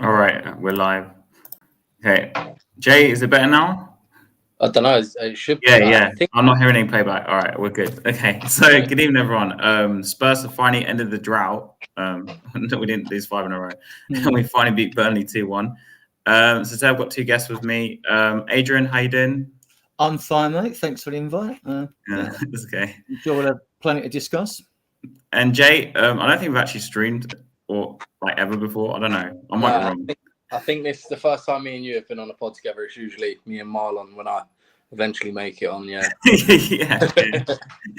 All right, we're live. Okay, Jay, is it better now? I don't know. It should be. Yeah. I think. I'm not hearing any playback. All right, we're good. Okay, so good evening, everyone. Spurs have finally ended the drought. We didn't lose 5 in a row, and we finally beat Burnley 2-1. So today I've got 2 guests with me. Adrian, how you doing? I'm fine, mate. Thanks for the invite. It's okay. Sure, we'll have plenty to discuss. And Jay, I don't think we've actually streamed or like ever before. I don't know. I might be wrong. I think this is the first time me and you have been on a pod together. It's usually me and Marlon when I eventually make it on. Yeah.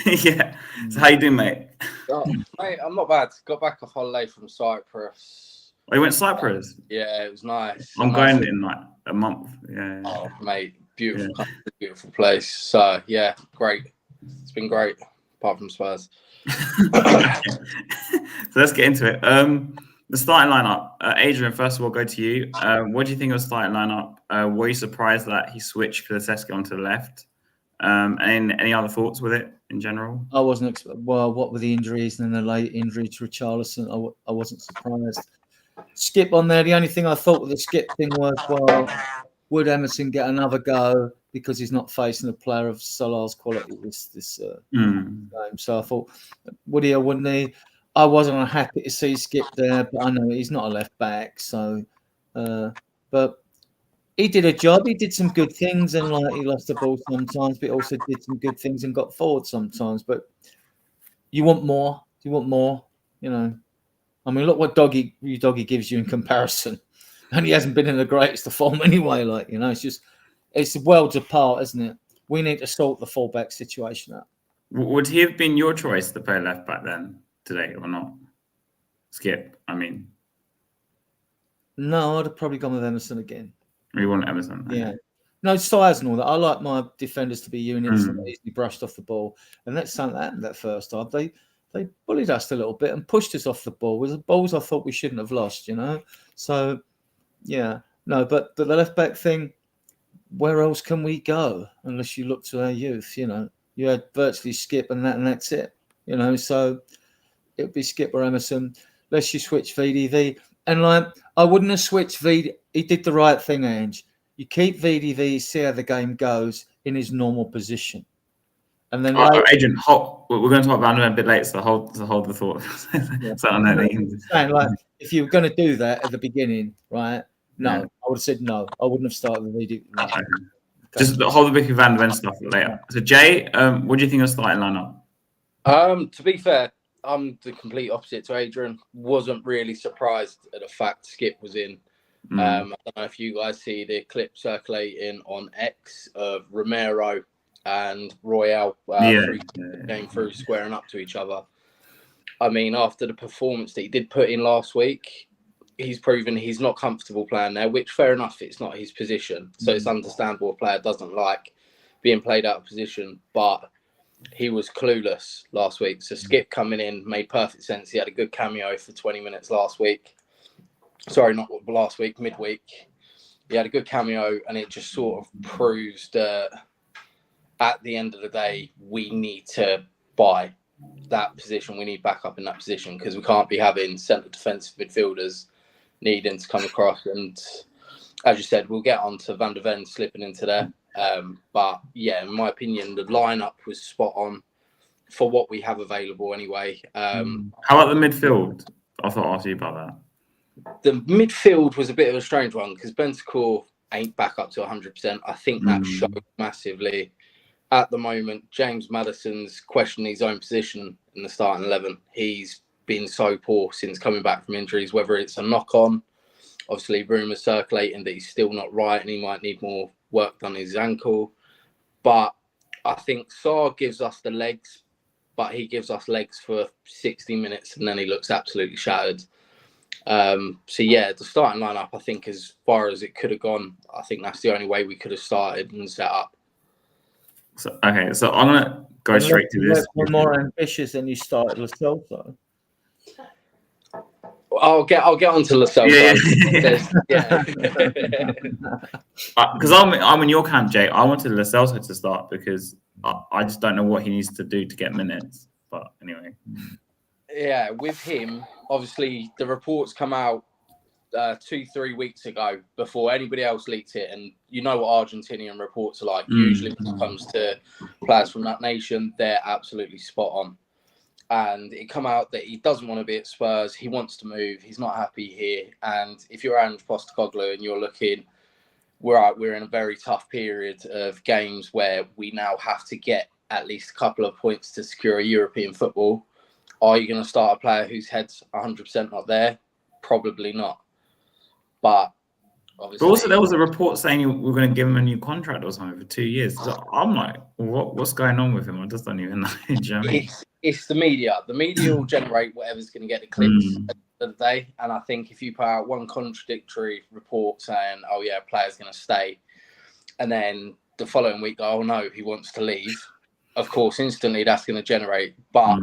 Yeah. So how you doing, mate? Mate, I'm not bad. Got back off holiday from Cyprus. Oh, you went to Cyprus? Yeah, it was nice. I'm going in like a month. Yeah. Oh, mate, beautiful country, beautiful place. So yeah, great. It's been great, apart from Spurs. So let's get into it. The starting lineup. Adrian, first of all, go to you. What do you think of the starting lineup? Were you surprised that he switched Kulusevski onto the left? And any other thoughts with it in general? I wasn't. Well, what were the injuries and then the late injury to Richarlison? I wasn't surprised. Skip on there. The only thing I thought with the Skip thing was, well, would Emerson get another go because he's not facing a player of Salah's quality this game? So I thought, would he or wouldn't he? I wasn't happy to see Skip there, but I know he's not a left back. So, but he did a job. He did some good things, and like he lost the ball sometimes, but he also did some good things and got forward sometimes. But you want more. You want more. You know. I mean, look what Doggy gives you in comparison, and he hasn't been in the greatest of form anyway. Like, you know, it's worlds apart, isn't it? We need to sort the fullback situation out. Would he have been your choice to play left back then today or not? Skip, I mean. No, I'd have probably gone with Emerson again. You want Emerson? Yeah. No, size and all that. I like my defenders to be units and easily brushed off the ball. And that's something that happened that first half. They bullied us a little bit and pushed us off the ball. It was the balls I thought we shouldn't have lost, you know? So, yeah. No, but the left back thing, where else can we go unless you look to our youth, you know? You had virtually Skip and that's it, you know? So it would be Skip or Emerson. Unless you switch VDV. And, like, I wouldn't have switched VDV. He did the right thing, Ange. You keep VDV, see how the game goes in his normal position. And then Adrian, we're going to talk about it a bit later, so hold the thought. So I know saying, like, if you were going to do that at the beginning, right? No, I would have said no. I wouldn't have started the VDV. Okay. Just hold the Vicky Van de Ven stuff later. So Jay, what do you think of starting lineup? To be fair, I'm the complete opposite to Adrian. Wasn't really surprised at the fact Skip was in. I don't know if you guys see the clip circulating on X of Romero and Royale going through squaring up to each other. I mean, after the performance that he did put in last week, he's proven he's not comfortable playing there, which fair enough, it's not his position. So it's understandable a player doesn't like being played out of position, but he was clueless last week. So Skip coming in made perfect sense. He had a good cameo for 20 minutes last week. Sorry, not last week, midweek. He had a good cameo, and it just sort of proves that at the end of the day, we need to buy that position. We need backup in that position because we can't be having centre defensive midfielders needing to come across. And as you said, we'll get on to Van de Ven slipping into there. But yeah, in my opinion, the lineup was spot on for what we have available anyway. How about the midfield? I thought I'd ask you about that. The midfield was a bit of a strange one because Bentancur ain't back up to 100%. I think that showed massively. At the moment, James Maddison's questioning his own position in the starting 11. He's been so poor since coming back from injuries, whether it's a knock-on. Obviously, rumours circulating that he's still not right and he might need more work done on his ankle. But I think Sarr gives us the legs, but he gives us legs for 60 minutes and then he looks absolutely shattered. So yeah, the starting lineup, I think as far as it could have gone, I think that's the only way we could have started and set up. So I'm gonna go straight to this. We're more ambitious than you started with Celso. I'll get on to Lo Celso. Because I'm in your camp, Jay. I wanted Lo Celso to start because I just don't know what he needs to do to get minutes. But anyway. Yeah, with him, obviously the reports come out 2-3 weeks ago before anybody else leaked it. And you know what Argentinian reports are like. Usually when it comes to players from that nation, they're absolutely spot on. And it come out that he doesn't want to be at Spurs. He wants to move. He's not happy here. And if you're Ange Postecoglou and you're looking, we're in a very tough period of games where we now have to get at least a couple of points to secure a European football. Are you going to start a player whose head's 100% not there? Probably not. But obviously, but also there was a report saying we're going to give him a new contract or something for 2 years. So I'm like, what's going on with him? I just don't even know. Do you know what I mean? It's the media. The media will generate whatever's going to get the clicks at the end of the day. And I think if you put out one contradictory report saying, oh yeah, player's going to stay, and then the following week, oh no, he wants to leave, of course, instantly that's going to generate. But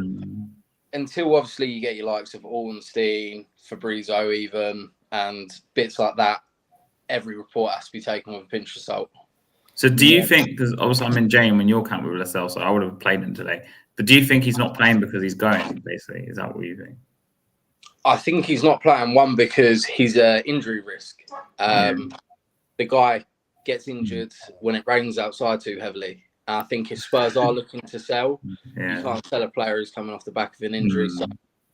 until obviously you get your likes of Ornstein, Fabrizio even, and bits like that, every report has to be taken with a pinch of salt. So do you think, because obviously I'm in Jane when you're camp with Lascelles, so I would have played him today, but do you think he's not playing because he's going, basically? Is that what you think? I think he's not playing, one, because he's an injury risk. The guy gets injured when it rains outside too heavily. And I think if Spurs are looking to sell, you can't sell a player who's coming off the back of an injury. So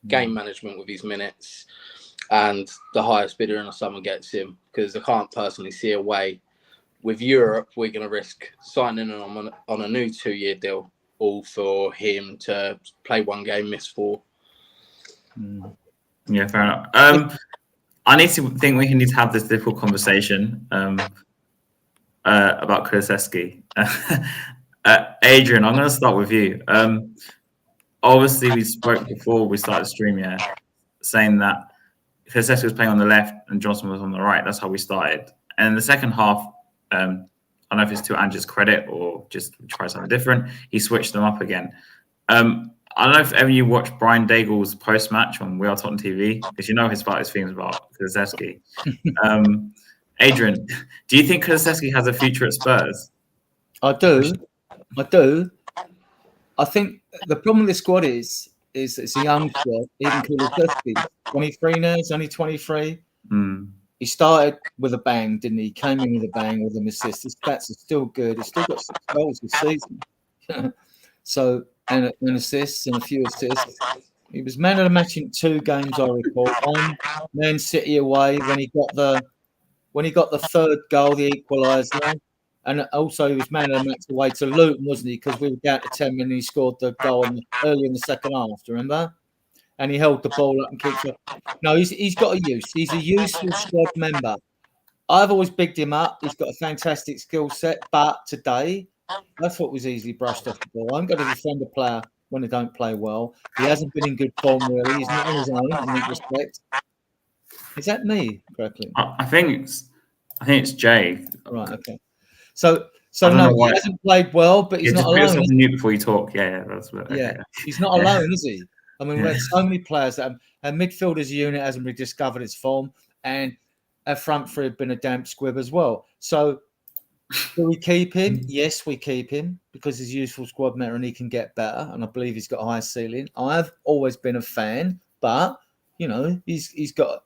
game management with his minutes, and the highest bidder in the summer gets him, because I can't personally see a way. With Europe, we're going to risk signing him on a new 2-year deal, all for him to play one game, miss 4. Yeah, fair enough. I need to have this difficult conversation about Kulusevski. Adrian, I'm going to start with you. Obviously, we spoke before we started the stream, saying that Kulusevski was playing on the left and Johnson was on the right. That's how we started. And in the second half, I don't know if it's to Ange's credit or just try something different, he switched them up again. I don't know if ever you watched Brian Daigle's post-match on We Are Tottenham TV, because you know his feelings about Kulusevski. Adrian, do you think Kulusevski has a future at Spurs? I do. I think the problem with the squad is it's a young squad. Even Kulusevski, 23 now, he's only 23. He started with a bang, didn't he? He came in with a bang with an assist. His stats are still good. He's still got 6 goals this season. So, and assists and a few assists. He was man of the match in 2 games, I recall. On Man City away when he got the 3rd goal, the equaliser. And also he was man of the match away to Luton, wasn't he? Because we were down to 10 minutes, he scored the goal early in the second half, do you remember? And he held the ball up and kicked it. No, he's got a use. He's a useful squad member. I've always bigged him up. He's got a fantastic skill set. But today, I thought it was easily brushed off the ball. I'm going to defend a player when they don't play well. He hasn't been in good form, really. He's not on his own in that respect. Is that me, correctly? I think it's Jay. Right, okay. So no, he hasn't played well, but he's not alone. Mute before you talk. That's what. Okay. He's not alone, is he? I mean, we had so many players that our midfielders unit hasn't rediscovered its form, and our front three have been a damp squib as well. So, do we keep him? Yes, we keep him because he's a useful squad member and he can get better. And I believe he's got a high ceiling. I've always been a fan, but you know, he's got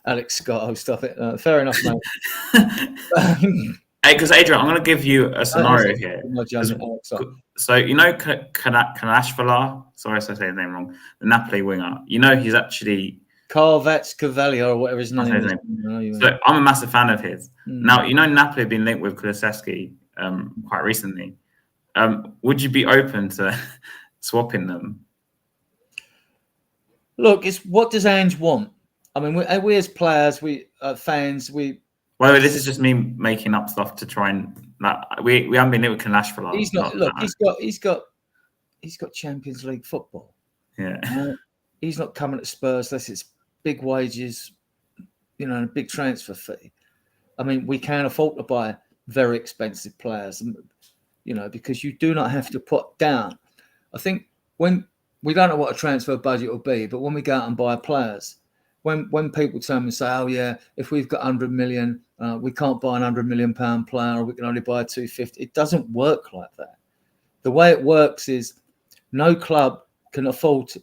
Alex Scott. Oh, stop it! Fair enough, mate. Because Adrian, I'm going to give you a scenario here. So you know Kanashvala, sorry if I say his name wrong, the Napoli winger. You know he's actually Cavalia or whatever his name is. So I'm a massive fan of his. Now you know Napoli have been linked with Kulusevski quite recently. Would you be open to swapping them? Look, it's what does Ange want? I mean, we as players, fans, Well, this is just me making up stuff to try and we haven't been linked with Kanash for a long. He's not. Look, he's got Champions League football. Yeah, he's not coming to Spurs unless it's big wages, and a big transfer fee. I mean, we can afford to buy very expensive players, because you do not have to put down. I think when we don't know what a transfer budget will be, but when we go out and buy players. When people tell me and say, oh yeah, if we've got 100 million, we can't buy an 100 million pound player, or we can only buy a 250. It doesn't work like that. The way it works is no club can afford to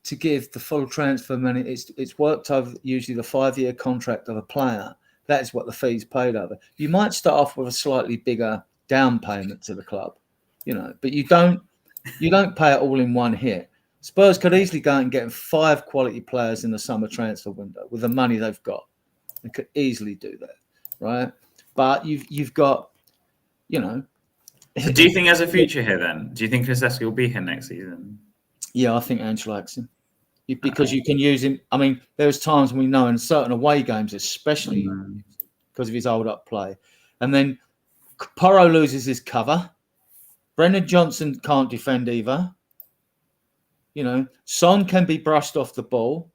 to give the full transfer money. It's worked over usually the 5-year contract of a player. That is what the fee's paid over. You might start off with a slightly bigger down payment to the club, but you don't pay it all in one hit. Spurs could easily go and get 5 quality players in the summer transfer window with the money they've got. They could easily do that, right? But you've got, So do you think there's a future here then? Do you think Kulusevski will be here next season? Yeah, I think Ange likes him because you can use him. I mean, there's times we know in certain away games, especially because of his hold up play, and then Porro loses his cover. Brendan Johnson can't defend either. Son can be brushed off the ball.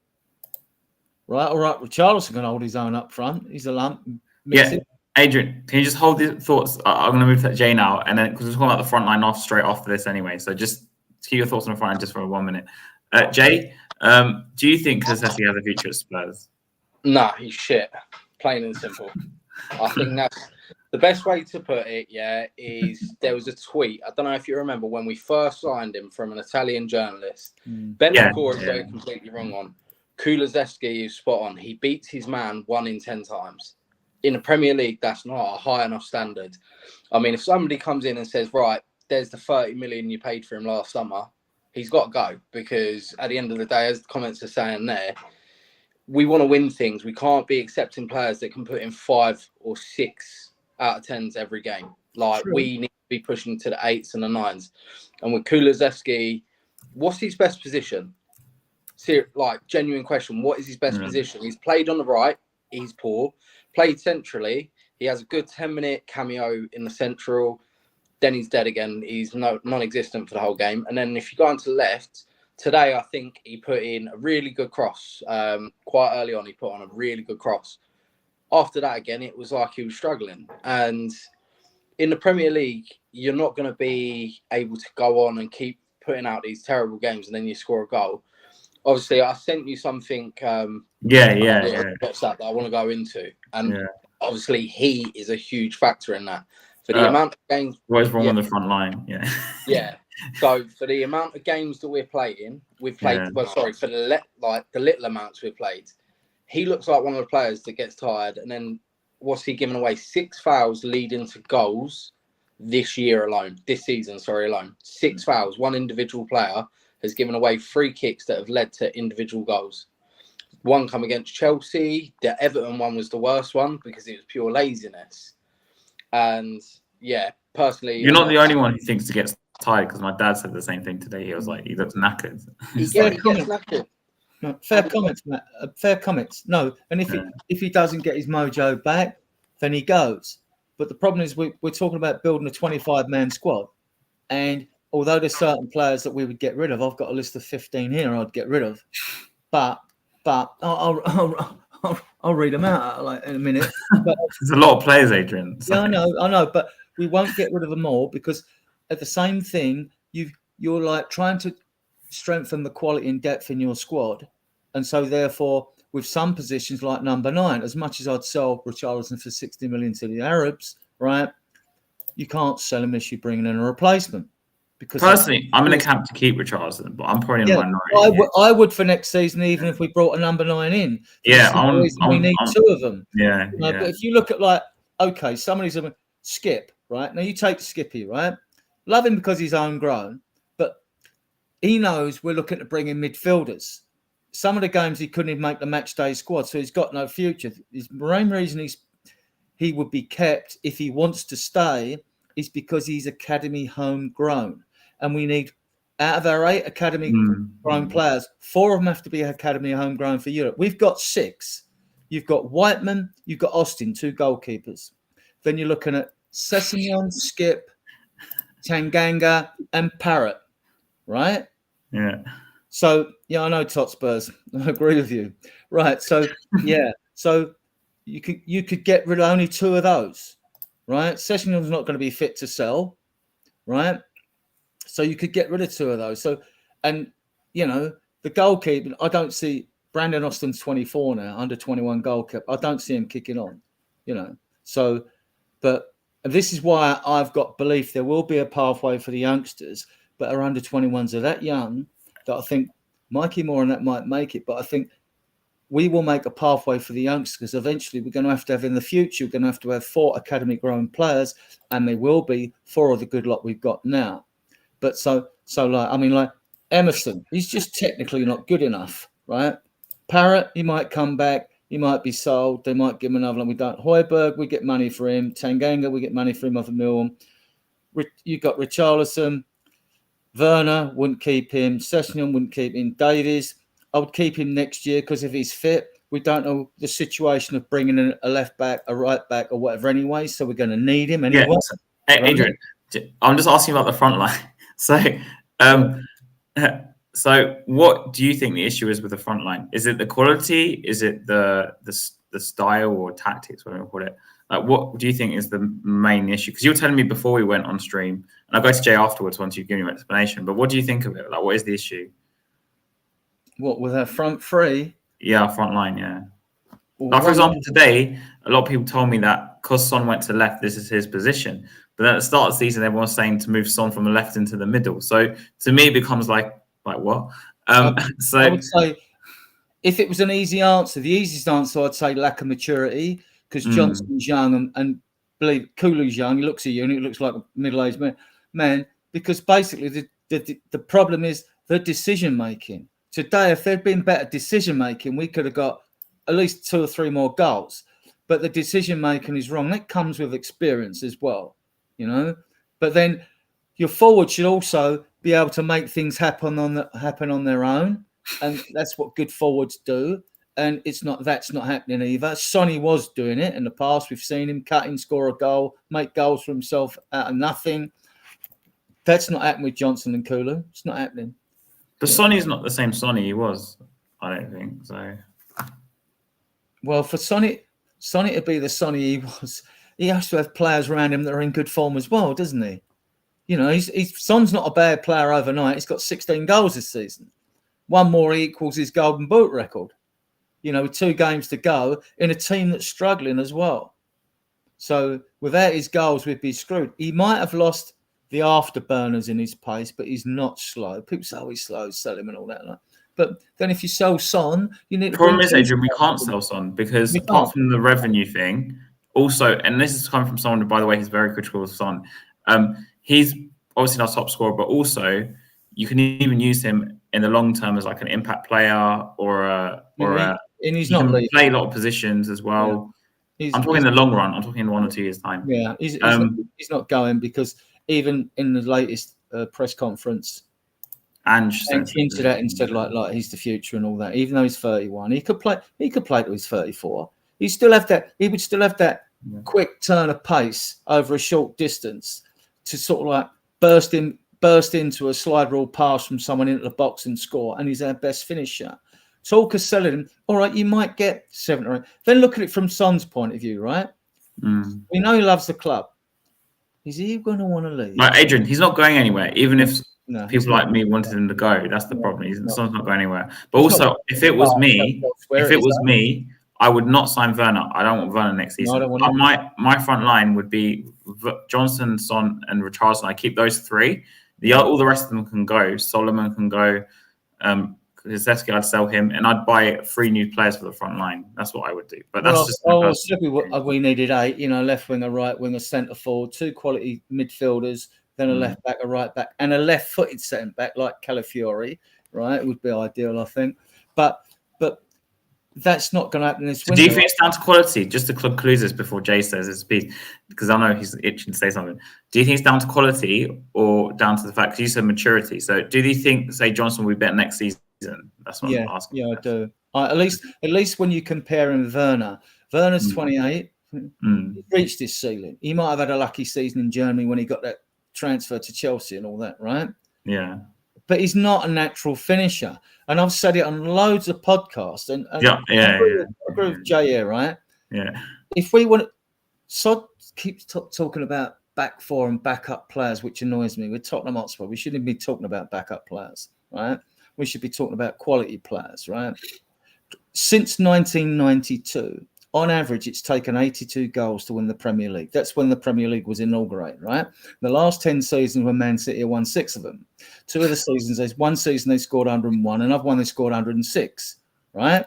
Right, all right. Richarlison can hold his own up front. He's a lump. Yeah, Adrian, can you just hold the thoughts? I'm going to move to Jay now, and then because we're talking about the front line straight after this anyway. So just keep your thoughts on the front line just for 1 minute. Jay, do you think Kulusevski has a future at Spurs? Nah, he's shit. Plain and simple. I think that's the best way to put it. Yeah, is there was a tweet. I don't know if you remember when we first signed him from an Italian journalist. Ben McCord is very completely wrong on. Kulusevski is spot on. He beats his man 1 in 10 times. In the Premier League, that's not a high enough standard. I mean, if somebody comes in and says, right, there's the 30 million you paid for him last summer, he's got to go, because at the end of the day, as the comments are saying there, we want to win things. We can't be accepting players that can put in 5 or 6 out of 10s every game. Like, we need to be pushing to the 8s and the 9s. And with Kulusevski, what's his best position? Like, genuine question. What is his best position? He's played on the right. He's poor. Played centrally. He has a good 10-minute cameo in the central. Then he's dead again. He's non-existent for the whole game. And then if you go on to the left, today I think he put in a really good cross. Quite early on, he put on a really good cross. After that, again, it was like he was struggling. And in the Premier League, you're not going to be able to go on and keep putting out these terrible games and then you score a goal. Obviously, I sent you something. That I want to go into, and obviously he is a huge factor in that. For the amount of games, what is wrong on the front line? So for the amount of games that we're playing, we've played. Well, sorry, for the little amounts we've played, he looks like one of the players that gets tired. And then what's he giving away? 6 fouls leading to goals this season alone. 6 fouls. One individual player has given away 3 kicks that have led to individual goals. One come against Chelsea. The Everton one was the worst one because it was pure laziness. And personally, you're not the only one who thinks he gets tired, because my dad said the same thing today. He was like, he looks knackered. He gets knackered. No, fair comments, Matt. Fair comments. No, and if he doesn't get his mojo back, then he goes. But the problem is we're talking about building a 25-man squad, and although there's certain players that we would get rid of, I've got a list of 15 here I'd get rid of. But I'll read them out in a minute. But there's a lot of players, Adrian. Yeah, I know, but we won't get rid of them all, because at the same thing, you're like trying to strengthen the quality and depth in your squad, and so therefore, with some positions like number 9, as much as I'd sell Richarlison for 60 million to the Arabs, right? You can't sell him unless you're bringing in a replacement. Because personally, I'm in a camp to keep Richarlison, but I'm probably in a minority. I would for next season, even if we brought a number 9 in. We need 2 of them. But if you look at somebody's a Skip, right? Now you take Skippy, right? Love him because he's homegrown, but he knows we're looking to bring in midfielders. Some of the games he couldn't even make the match day squad, so he's got no future. The main reason he would be kept if he wants to stay is because he's academy homegrown. And we need, out of our 8 academy grown players, 4 of them have to be academy homegrown for Europe. We've got 6. You've got Whiteman, you've got Austin, 2 goalkeepers. Then you're looking at Sessegnon, Skip, Tanganga, and Parrott, right? Yeah. So, I know Hotspurs. I agree with you. Right. So, So you could get rid of only 2 of those, right? Sessegnon's not going to be fit to sell, right? So you could get rid of 2 of those. So, and, the goalkeeper, I don't see Brandon Austin's 24 now, under 21 goalkeeper. I don't see him kicking on, So, but this is why I've got belief there will be a pathway for the youngsters, but our under 21s are that young that I think Mikey Moore and that might make it, but I think we will make a pathway for the youngsters. Eventually, we're going to have in the future, we're going to have 4 academy grown players, and there will be 4 of the good lot we've got now. But so like Emerson, he's just technically not good enough, right? Parrott, he might come back, he might be sold, they might give him another one. We don't. Højbjerg, we get money for him. Tanganga, we get money for him off a million. You got Richarlison, Werner, wouldn't keep him. Sessegnon wouldn't keep him. Davies, I would keep him next year because if he's fit, we don't know the situation of bringing in a left back, a right back, or whatever anyway. So we're going to need him anyway. Yeah. Adrian, I'm just asking about the front line. So what do you think the issue is with the front line? Is it the quality? Is it the style or tactics, whatever you call it? Like, what do you think is the main issue? Because you were telling me before we went on stream, and I'll go to Jay afterwards once you've given your explanation. But what do you think of it? Like, what is the issue? What, with our front three? Yeah, front line, yeah. Like, for example, today, a lot of people told me that because Son went to left, this is his position. But at the start of the season, everyone was saying to move Son from the left into the middle. So to me, it becomes like what? So I would say, if it was an easy answer, the easiest answer, I'd say lack of maturity, because Johnson's young and believe Kulu's young. He looks at you and he looks like a middle-aged man. Because basically, the problem is the decision making. Today, if there'd been better decision making, we could have got at least 2 or 3 more goals. But the decision making is wrong. That comes with experience as well, you know. But then your forward should also be able to make things happen on their own, and that's what good forwards do. And that's not happening either. Sonny was doing it in the past. We've seen him cutting, score a goal, make goals for himself out of nothing. That's not happening with Johnson and Kulu. It's not happening. But Sonny's not the same Sonny he was, I don't think so. Well, for Sonny to be the Sonny he was, he has to have players around him that are in good form as well, doesn't he? You know, Son's not a bad player overnight. He's got 16 goals this season. 1 more equals his Golden Boot record. You know, with 2 games to go in a team that's struggling as well. So without his goals, we'd be screwed. He might have lost the afterburners in his pace, but he's not slow. People say, he's slow, sell him and all that. But then if you sell Son, you need to... The problem is, Adrian, we can't sell Son because apart from the revenue thing, also, and this is coming from someone who, by the way, he's very critical of Son. He's obviously not top scorer, but also you can even use him in the long term as like an impact player and he's he not can play a lot of positions as well. Yeah. I'm talking in the long run. I'm talking in 1 or 2 years' time. Yeah, he's not going because even in the latest press conference, Ange hinted at and said like he's the future and all that. Even though he's 31, he could play till he's 34. He would still have that quick turn of pace over a short distance to sort of like burst into a slide rule pass from someone into the box and score. And he's our best finisher. Talk of selling him. All right, you might get 7 or 8. Then look at it from Son's point of view, right? We know he loves the club. Is he going to want to leave? Like Adrian, he's not going anywhere. Even if people like me wanted him to go, that's the problem. Son's not going anywhere. But also, if it was me, I would not sign Werner. I don't want Werner next season. My front line would be Johnson, Son, and Richarlison. I keep those 3. All the rest of them can go. Solomon can go. Statistical, I'd sell him, and I'd buy 3 new players for the front line. That's what I would do. But that's we needed 8. You know, left winger, right winger, centre forward, 2 quality midfielders, then a left back, a right back, and a left-footed centre back like Calafiori. Right, it would be ideal, I think. But that's not going to happen this window. Do you think it's down to quality? Just to conclude this before Jay says his piece, because I know he's itching to say something. Do you think it's down to quality or down to the fact, because you said maturity? So do you think, say, Johnson will be better next season? That's what I'm asking. Yeah, I do. At least when you compare him with Werner. Werner's 28. He reached his ceiling. He might have had a lucky season in Germany when he got that transfer to Chelsea and all that, right? Yeah. But he's not a natural finisher. And I've said it on loads of podcasts. And I agree with Jay here, right? Yeah. If we want... Sod keeps talking about back 4 and backup players, which annoys me. With Tottenham Hotspur, we shouldn't be talking about backup players, right? We should be talking about quality players, right? Since 1992, on average, it's taken 82 goals to win the Premier League. That's when the Premier League was inaugurated, right? The last 10 seasons when Man City won 6 of them. 2 of the seasons, one season they scored 101, another one they scored 106, right?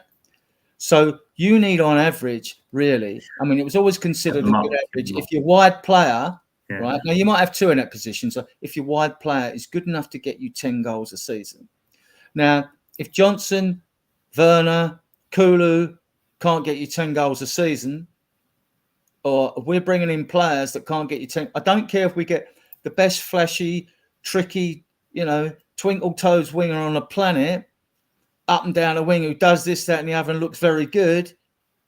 So you need on average, really, I mean, it was always considered a good average. If your wide player, right, now you might have 2 in that position. So if your wide player is good enough to get you 10 goals a season. Now, if Johnson, Werner, Kulu can't get you 10 goals a season, or if we're bringing in players that can't get you 10, I don't care if we get the best flashy, tricky, twinkle toes winger on the planet, up and down a wing who does this, that, and the other and looks very good.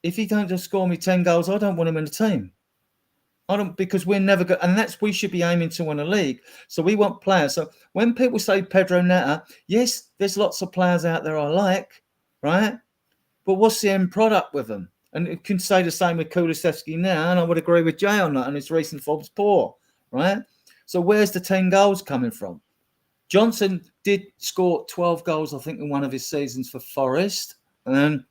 If he don't just score me 10 goals, I don't want him in the team. Because we're never good, and we should be aiming to win a league. So we want players. So when people say Pedro Neto, yes, there's lots of players out there I like, right? But what's the end product with them? And you can say the same with Kulusevski now, and I would agree with Jay on that, and his recent form's poor, right? So where's the 10 goals coming from? Johnson did score 12 goals, I think, in one of his seasons for Forest. And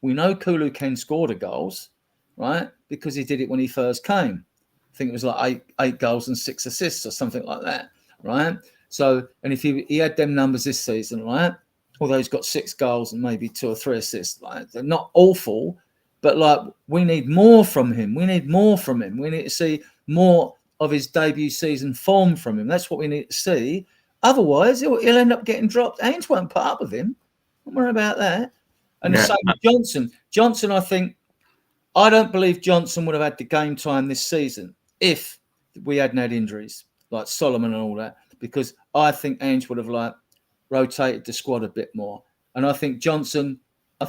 we know Kulu can score the goals, right? Because he did it when he first came. I think it was like eight goals and 6 assists or something like that, right? So, and if he had them numbers this season, right? Although he's got 6 goals and maybe 2 or 3 assists, like they're not awful, but like we need more from him. We need more from him. We need to see more of his debut season form from him. That's what we need to see. Otherwise, he'll end up getting dropped. Ainge won't put up with him. Don't worry about that. And the same with Johnson. Johnson, I don't believe Johnson would have had the game time this season if we hadn't had injuries like Solomon and all that, because I think Ainge would have rotated the squad a bit more. And I think Johnson,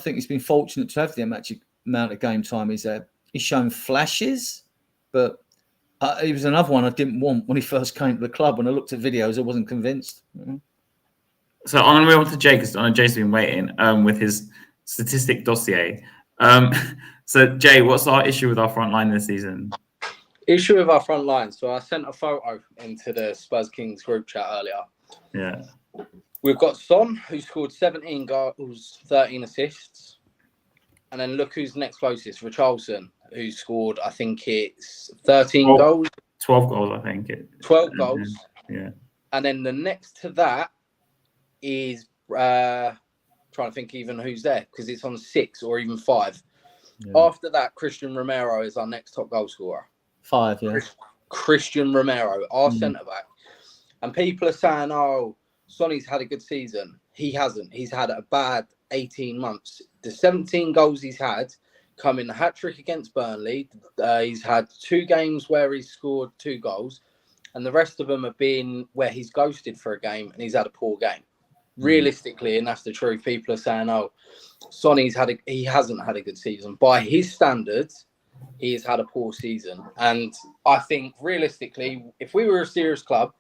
he's been fortunate to have the amount of game time he's had. He's shown flashes, but he was another one I didn't want when he first came to the club. When I looked at videos, I wasn't convinced. So I'm going to move on to Jay, because I know Jay's been waiting with his statistic dossier. So, Jay, what's our issue with our front line this season? Issue with our front line. So I sent a photo into the Spurs Kings group chat earlier. Yeah. We've got Son, who scored 17 goals, 13 assists. And then look who's next closest, Richarlison, who scored, I think it's 13 goals. 12 goals, I think. 12 goals. Yeah. And then the next to that is, trying to think even who's there, because it's on 6 or even 5. Yeah. After that, Christian Romero is our next top goal scorer. 5, yeah. Christian Romero, our centre-back. And people are saying, oh, Sonny's had a good season. He hasn't. He's had a bad 18 months. The 17 goals he's had come in the hat-trick against Burnley. He's had 2 games where he's scored 2 goals. And the rest of them have been where he's ghosted for a game and he's had a poor game. Realistically, and that's the truth, people are saying, oh, Sonny's he hasn't had a good season. By his standards, he has had a poor season. And I think, realistically, if we were a serious club,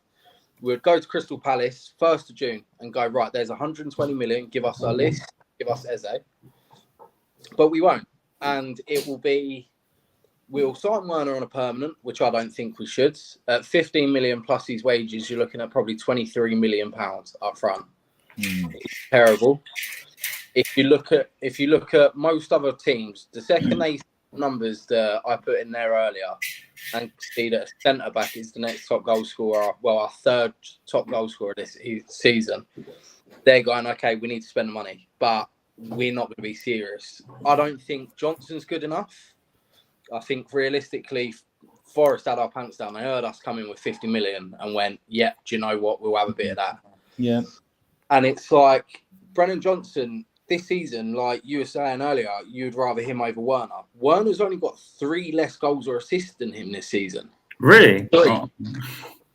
we would go to Crystal Palace 1st of June and go, right, there's 120 million, give us our list, give us Eze. But we won't. And it will be, we'll sign Werner on a permanent, which I don't think we should. At 15 million plus his wages, you're looking at probably 23 million pounds up front. It's terrible. If you look at most other teams, the second they numbers that I put in there earlier, and see that centre back is the next top goal scorer, well, our 3rd top goal scorer this season, they're going, okay, we need to spend the money, but we're not going to be serious. I don't think Johnson's good enough. I think realistically, Forest had our pants down. They heard us coming with 50 million and went, yeah, do you know what? We'll have a bit of that. Yeah. And it's like Brennan Johnson this season, like you were saying earlier, you'd rather him over Werner. Werner's only got 3 less goals or assists than him this season. Really? 3. Oh.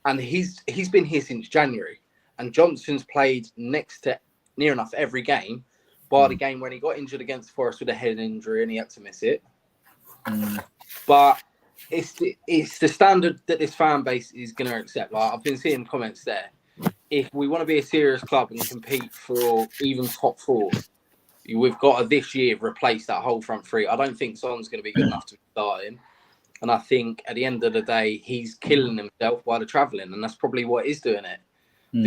And he's been here since January. And Johnson's played next to near enough every game, bar the game when he got injured against Forest with a head injury and he had to miss it. But it's the standard that this fan base is going to accept. Like I've been seeing comments there. If we want to be a serious club and compete for even top 4, we've got to this year replace that whole front 3. I don't think Son's going to be good enough to be starting. And I think at the end of the day, he's killing himself by the travelling. And that's probably what is doing it.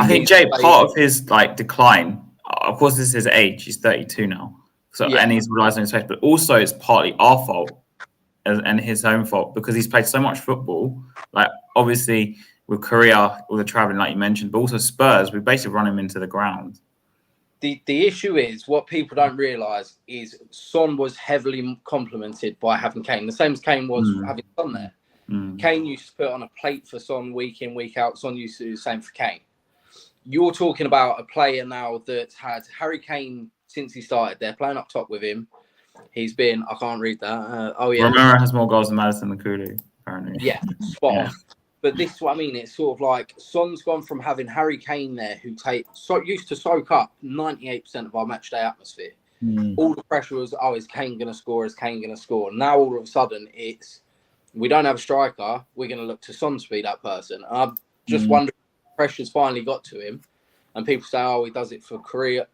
I think, Jay, part of his decline, of course, this is his age. He's 32 now. So and he's realising his space, but also it's partly our fault and his own fault because he's played so much football. Like obviously with Korea, all the travelling, like you mentioned, but also Spurs, we basically run him into the ground. The issue is what people don't realise is Son was heavily complimented by having Kane, the same as Kane was having Son there. Kane used to put on a plate for Son week in, week out. Son used to do the same for Kane. You're talking about a player now that's had Harry Kane since he started. They're playing up top with him. He's been, I can't read that. Romero has more goals than Maddison and Kulu, apparently. Yeah, spot on. But this is what I mean. It's sort of like Son's gone from having Harry Kane there, who used to soak up 98% of our match day atmosphere. All the pressure was, is Kane going to score? Is Kane going to score? Now all of a sudden it's, we don't have a striker. We're going to look to Son to be that person. And I just wonder if pressure's finally got to him. And people say, he does it for Korea.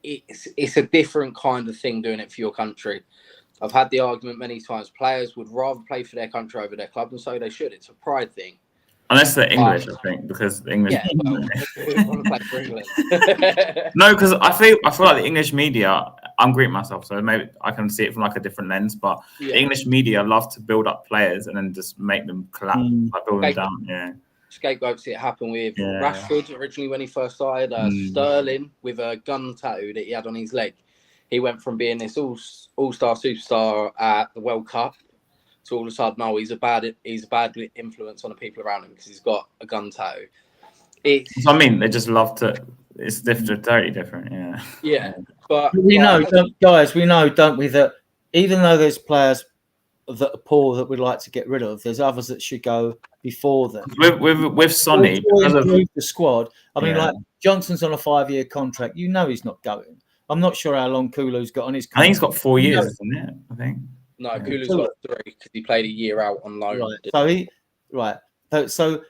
It's a different kind of thing doing it for your country. I've had the argument many times. Players would rather play for their country over their club, and so they should. It's a pride thing. Unless they're English, I think, because the English. Yeah, well, we want to play for England. No, because I feel like the English media. I'm Greek myself, so maybe I can see it from like a different lens. But the English media love to build up players and then just make them collapse, like build them down. Yeah. Scapegoats. It happened with Rashford originally when he first started. Sterling with a gun tattoo that he had on his leg. He went from being this all-star superstar at the World Cup to all of a sudden, he's a bad influence on the people around him because he's got a gun tattoo. I mean, they just love to. It's different, totally different. Yeah. Yeah, but we know, guys. We know, don't we, that even though there's players that are poor that we'd like to get rid of, there's others that should go before them. With Sonny, improve the squad. I mean, like Johnson's on a 5-year contract. You know he's not going. I'm not sure how long Kulu's got on his contract. I think he's got 4 years, isn't it? I think. No, Kulu's got 3 because he played a year out on loan. So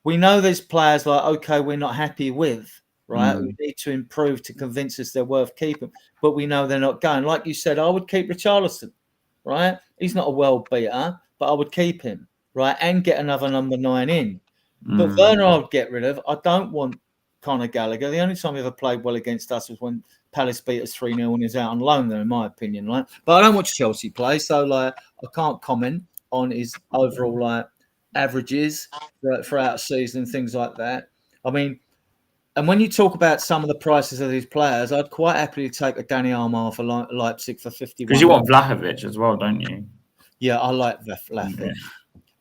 we know there's players like, we're not happy with, right? We need to improve to convince us they're worth keeping, but we know they're not going. Like you said, I would keep Richarlison, right? He's not a world beater, but I would keep him, right? And get another number 9 in. But Werner I would get rid of. I don't want Conor Gallagher. The only time he ever played well against us was when Palace beat us 3-0 and he's out on loan there, in my opinion, right? But I don't watch Chelsea play, so I can't comment on his overall averages throughout a season and things like that. I mean, and when you talk about some of the prices of these players, I'd quite happily take a Danny Armour for Leipzig for 51. Because you want Vlahovic as well, don't you? Yeah, I like Vlahovic.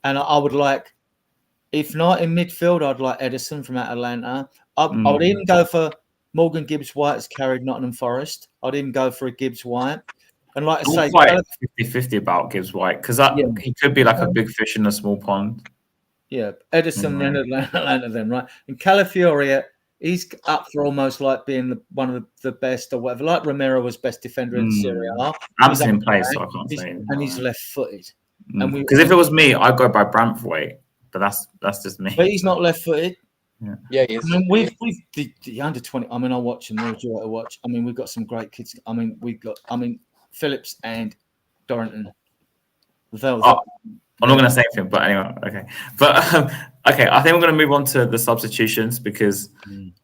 And I would like, if not in midfield, I'd like Edison from Atalanta. I would even go for Morgan Gibbs-White has carried Nottingham Forest. I'd even go for a Gibbs-White. And like I say, quite 50-50 about Gibbs-White because he could be like a big fish in a small pond. Yeah, Edison then Atlanta then, right? And Calafiori, he's up for almost like being one of the best or whatever. Like Romero was best defender in Serie A. I'm in place, so I can't say. And he's left-footed. Because if it was me, I'd go by Brantthwaite, but that's just me. But he's not left-footed. Yeah, he is. I mean, we've the under 20. I mean, I watch them. They're a joy to watch. I mean, we've got some great kids. I mean, Phillips and Dorrington. I'm not going to say anything, but anyway, okay. But okay, I think we're going to move on to the substitutions because,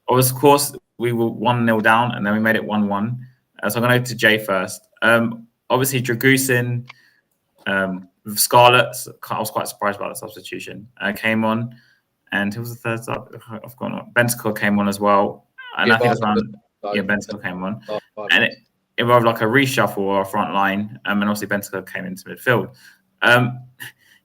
of course, we were 1-0 down and then we made it 1-1. So I'm going to go to Jay first. Obviously, Dragusin, Scarlett. I was quite surprised about the substitution. Came on. And who was the third sub? I've gone on. Bentancur came on as well. And I think it was Bentancur came on. And it involved like a reshuffle or a front line. And obviously Bentancur came into midfield.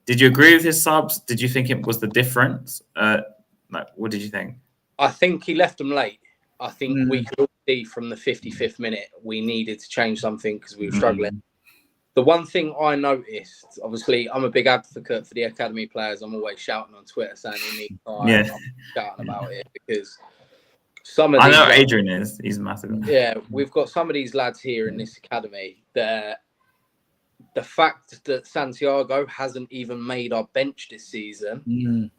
Did you agree with his subs? Did you think it was the difference? What did you think? I think he left them late. I think we could all see from the 55th minute we needed to change something because we were struggling. The one thing I noticed, obviously, I'm a big advocate for the academy players. I'm always shouting on Twitter saying they need time. I'm shouting about it because some of these... I know Adrian is. He's massive. Yeah, we've got some of these lads here in this academy that the fact that Santiago hasn't even made our bench this season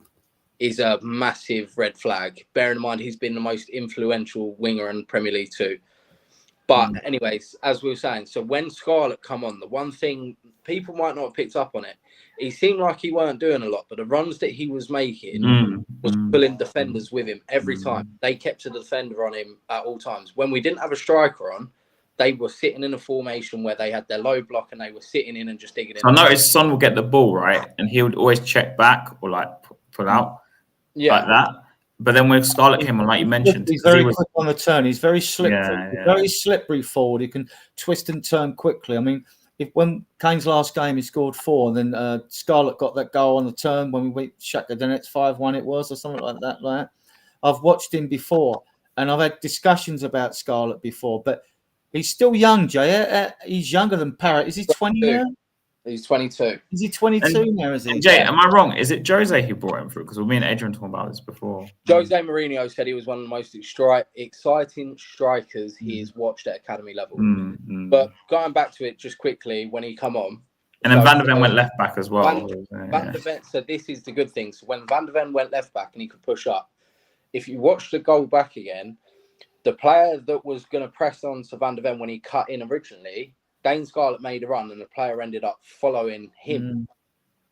is a massive red flag. Bearing in mind, he's been the most influential winger in Premier League too. But anyways, as we were saying, so when Scarlett come on, the one thing people might not have picked up on it, he seemed like he weren't doing a lot, but the runs that he was making was pulling defenders with him every time. They kept a defender on him at all times. When we didn't have a striker on, they were sitting in a formation where they had their low block and they were sitting in and just digging in. So I noticed Son will get the ball, right? And he would always check back or like pull out like that. But then when Scarlett came on, like you mentioned, he's very quick on the turn. He's very slippery. Yeah. Very slippery forward. He can twist and turn quickly. I mean, when Kane's last game he scored 4, and then Scarlett got that goal on the turn when we beat Shakhtar Donetsk 5-1 it was, or something like that. Like I've watched him before, and I've had discussions about Scarlett before, but he's still young, Jay. He's younger than Parrott. Is he 20 now? He's 22. Is he 22 now? Is he? Jay, am I wrong? Is it Jose who brought him through? Because me and Adrian talking about this before. Jose Mourinho said he was one of the most exciting strikers he's watched at academy level. But going back to it just quickly, when he come on, and then Van der Ven went left back as well. Van der Ven. So this is the good thing. So when Van der Ven went left back and he could push up, if you watch the goal back again, the player that was going to press on to Van der Ven when he cut in originally, Dane Scarlett made a run and the player ended up following him,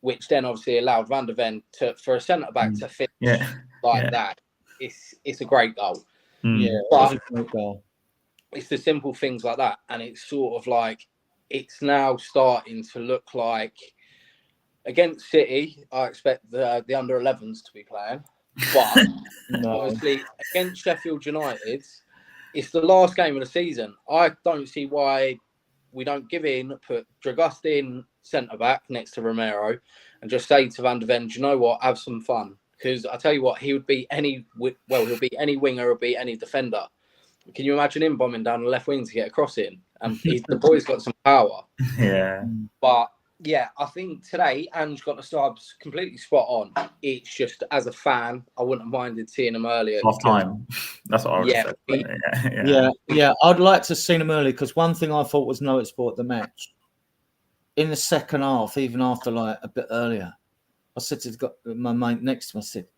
which then obviously allowed Van der Ven for a centre back to fit that. It's a great goal. But a great goal. It's the simple things like that, and it's sort of like it's now starting to look like against City. I expect the under 11s to be playing, but obviously against Sheffield United, it's the last game of the season. I don't see why we don't give in, put Dragustin centre back next to Romero, and just say to Van der Ven, do you know what? Have some fun, because I tell you what, he would be he'll be any winger or be any defender. Can you imagine him bombing down the left wing to get a cross in? And the boy's got some power. Yeah. But yeah, I think today Ange got the subs completely spot on. It's just as a fan, I wouldn't have minded seeing him earlier. Half time. That's what I would say. Yeah. I'd like to have seen him earlier, because one thing I thought was noticeable at the match, in the second half, even after like a bit earlier, I said to my mate next to me, I said,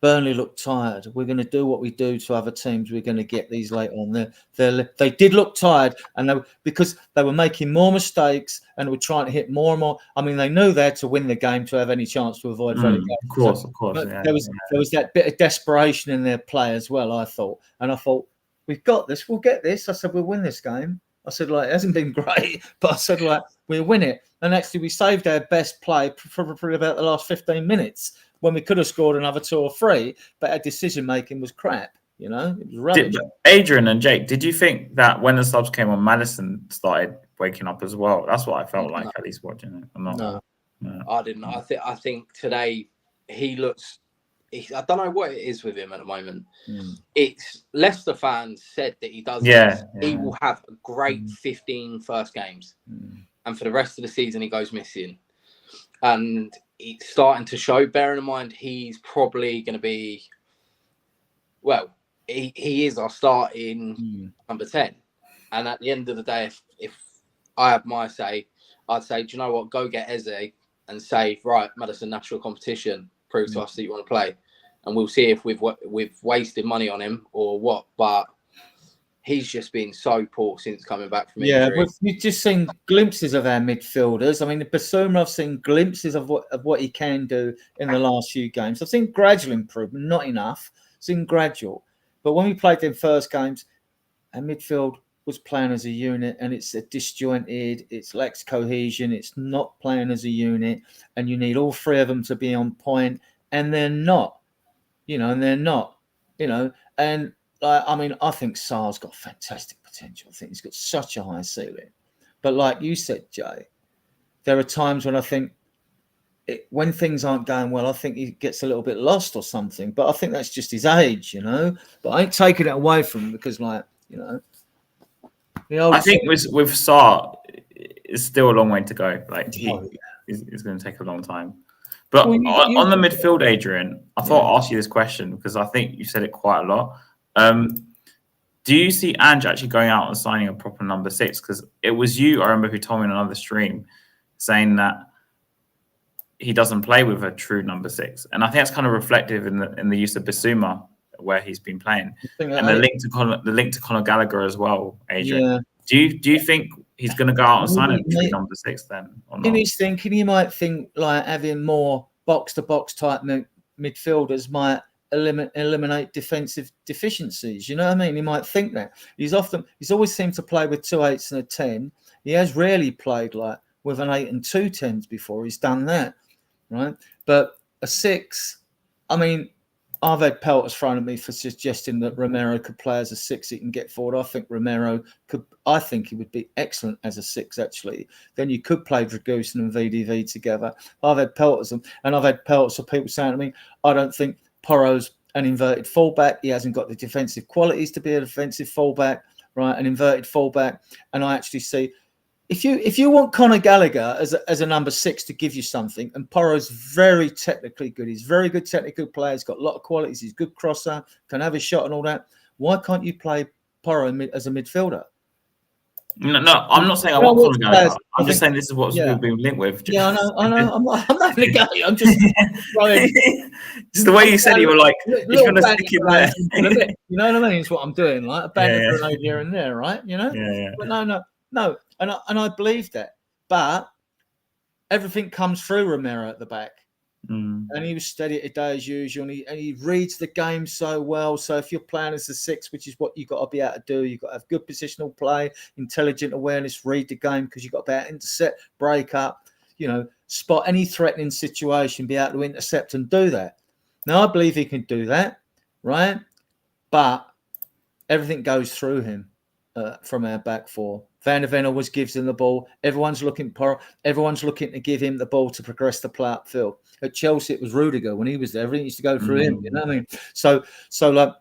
Burnley look tired. We're going to do what we do to other teams. We're going to get these later on. They did look tired, and because they were making more mistakes and were trying to hit more and more. I mean, they knew they had to win the game to have any chance to avoid relegation. Of course. There was that bit of desperation in their play as well, I thought. And I thought, we've got this. We'll get this. I said, we'll win this game. I said, like, it hasn't been great, but I said, like, we'll win it. And actually, we saved our best play for about the last 15 minutes, when we could have scored another 2 or 3, but our decision-making was crap, you know? It was rubbish. Adrian and Jake, did you think that when the subs came on, Maddison started waking up as well? That's what I felt like, at least watching it. No. I didn't. I think today he looks... I don't know what it is with him at the moment. It's Leicester fans said that he does this. He will have a great 15 first games. And for the rest of the season, he goes missing. And it's starting to show, bearing in mind he's probably going to be, well, he is our starting number 10. And at the end of the day, if I have my say, I'd say, do you know what, go get Eze and say, right, Maddison, national competition, prove to us that you want to play. And we'll see if we've wasted money on him or what. But he's just been so poor since coming back from injury. Yeah, we've just seen glimpses of our midfielders. I mean, Basuma, I've seen glimpses of what he can do in the last few games. I've seen gradual improvement, not enough. I've seen gradual. But when we played them first games, our midfield was playing as a unit, and it's disjointed, it lacks cohesion, it's not playing as a unit, and you need all 3 of them to be on point, and they're not. And I mean, I think Sarr's got fantastic potential. I think he's got such a high ceiling. But like you said, Jay, there are times when I think when things aren't going well, I think he gets a little bit lost or something. But I think that's just his age, you know. But I ain't taking it away from him because, like, you know. I think with Sarr, it's still a long way to go. Like, it's going to take a long time. But on the midfield, Adrian, I thought I'd ask you this question because I think you said it quite a lot. Do you see Ange actually going out and signing a proper number 6? Because it was you, I remember, who told me in another stream saying that he doesn't play with a true number 6, and I think that's kind of reflective in the use of Basuma where he's been playing, and the link to Conor Gallagher as well. Adrian, do you think he's going to go out and sign a true number 6 then? Or not? In his thinking, you might think like having more box to box type midfielders might eliminate defensive deficiencies. You know what I mean? He might think that. He's always seemed to play with 2 8s and a 10. He has rarely played like with an 8 and 2 10s before. He's done that, right? But a 6, I mean, I've had pelters thrown at me for suggesting that Romero could play as a 6. He can get forward. I think Romero could. I think he would be excellent as a 6. Actually, then you could play Dragusin and VDV together. I've had pelters, and I've had pelters of people saying to me, I don't think Porro's an inverted fullback. He hasn't got the defensive qualities to be a defensive fullback, right? An inverted fullback, and I actually see. If you want Conor Gallagher as a number 6 to give you something, and Porro's very technically good, he's very good technical player, he's got a lot of qualities, he's a good crosser, can have a shot and all that. Why can't you play Porro as a midfielder? No, I'm not saying I want Conor Gallagher. I'm just saying this is what's been linked with. Yeah, I know. I'm not having a go. I'm just throwing. Just the way you said it, you were like, you're going to stick in there. You know what I mean? It's what I'm doing, like a band grenade here and there, right? You know? Yeah. But no. And I believe that, but everything comes through Romero at the back, and he was steady today as usual, and he reads the game so well. So if you're playing as a 6, which is what you got to be able to do, you've got to have good positional play, intelligent awareness, read the game, because you've got to be able to intercept, break up, spot any threatening situation, be able to intercept and do that. Now I believe he can do that, right? But everything goes through him from our back four. Van der Ven always gives him the ball. Everyone's looking to give him the ball to progress the play upfield. At Chelsea, it was Rudiger when he was there. Everything used to go through him. You know what I mean? So like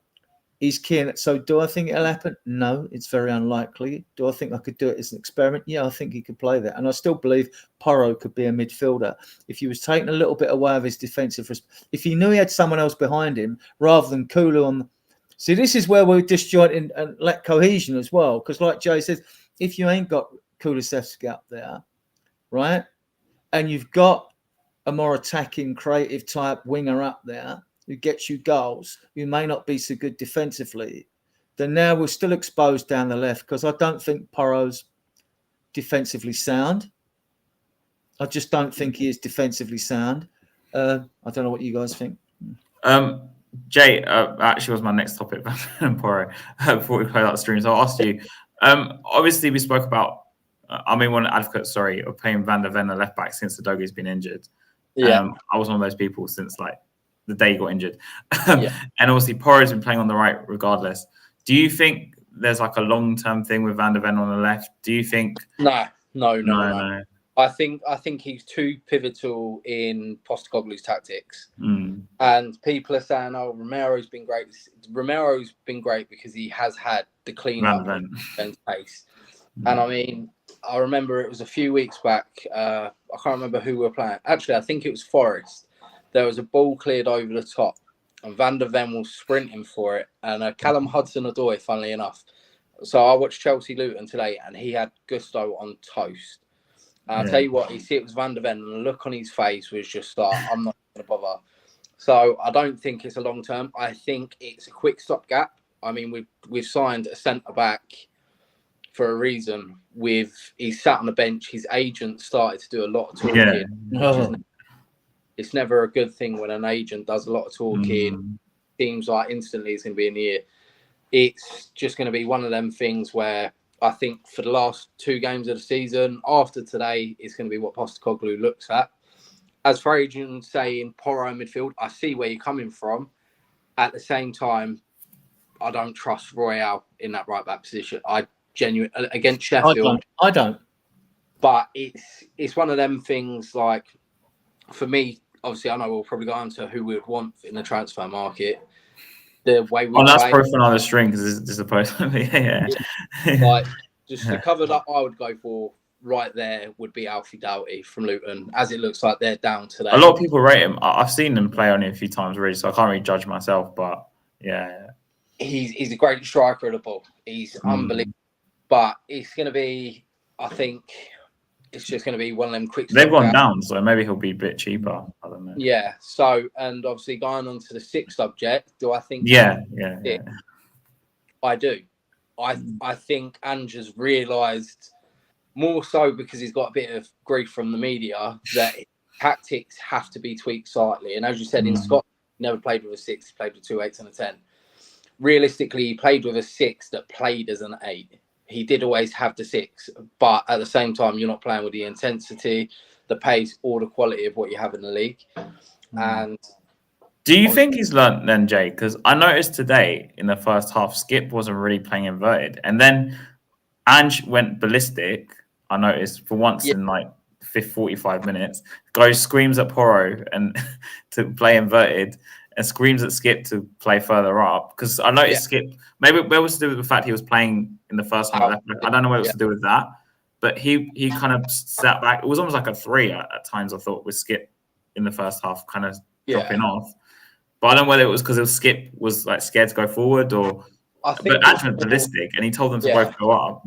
he's keen. So do I think it'll happen? No, it's very unlikely. Do I think I could do it as an experiment? Yeah, I think he could play that. And I still believe Porro could be a midfielder if he was taking a little bit away of his defensive. If he knew he had someone else behind him rather than Kulu on. See, this is where we're disjointed and lack cohesion as well. Because like Jay says, if you ain't got Kulusevski up there, right, and you've got a more attacking, creative type winger up there who gets you goals, who may not be so good defensively, then now we're still exposed down the left, because I don't think Porro's defensively sound. I just don't think he is defensively sound. I don't know what you guys think. Jay, actually was my next topic, Porro, before we play that stream. So I'll ask you, obviously we spoke about, one advocate, of playing Van der Ven a left back since the Dogo's been injured. I was one of those people since like the day he got injured. And obviously Porro's been playing on the right regardless. Do you think there's like a long-term thing with Van der Ven on the left? Do you think? No. I think he's too pivotal in Postecoglou's tactics. And people are saying, "Oh, Romero's been great." Romero's been great because he has had the clean up and pace. And I remember it was a few weeks back. I can't remember who we were playing. Actually, I think it was Forest. There was a ball cleared over the top, and Van der Ven was sprinting for it. And Callum Hudson-Odoi, funnily enough. So I watched Chelsea Luton today, and he had Gusto on toast. And I'll tell you what, it was Van der Ven, and the look on his face was just like, I'm not going to bother. So I don't think it's a long term. I think it's a quick stopgap. We've signed a centre back for a reason. He's sat on the bench. His agent started to do a lot of talking. It's never a good thing when an agent does a lot of talking. Seems like instantly it's going to be in the ear. It's just going to be one of them things where I think for the last 2 games of the season, after today, it's going to be what Postecoglou looks at. As for agents saying Porro midfield, I see where you're coming from. At the same time, I don't trust Royale in that right back position. I genuinely, against Sheffield, I don't. But it's one of them things. Like for me, obviously, I know we'll probably go on to who we would want in the transfer market. The way we that's probably for another string because it's supposedly Like just the cover that I would go for right there would be Alfie Doughty from Luton, as it looks like they're down today. A lot of people rate him. I've seen him play on it a few times already, so I can't really judge myself. But he's a great striker of the ball. He's unbelievable. But it's going to be, I think, it's just going to be one of them quick. They've gone down, so maybe he'll be a bit cheaper. I don't know. Yeah. So, and obviously going on to the 6th subject, do I think? Yeah. I do. I think Ange has realised, more so because he's got a bit of grief from the media, that tactics have to be tweaked slightly. And as you said, in Scotland, never played with a 6. He played with 2 8s and a 10. Realistically, he played with a 6 that played as an 8. He did always have the 6, but at the same time, you're not playing with the intensity, the pace, or the quality of what you have in the league. And do you think he's learnt then, Jay? Because I noticed today in the first half, Skip wasn't really playing inverted, and then Ange went ballistic. I noticed for once in like 45 minutes, goes screams at Porro and to play inverted, and screams at Skip to play further up. Because I noticed Skip, maybe it was to do with the fact he was playing in the first half. I don't know what it was to do with that, but he kind of sat back. It was almost like a 3 at times, I thought, with Skip in the first half, kind of dropping off. But I don't know whether it was because Skip was like scared to go forward, or but Ange went ballistic and he told them to both go up.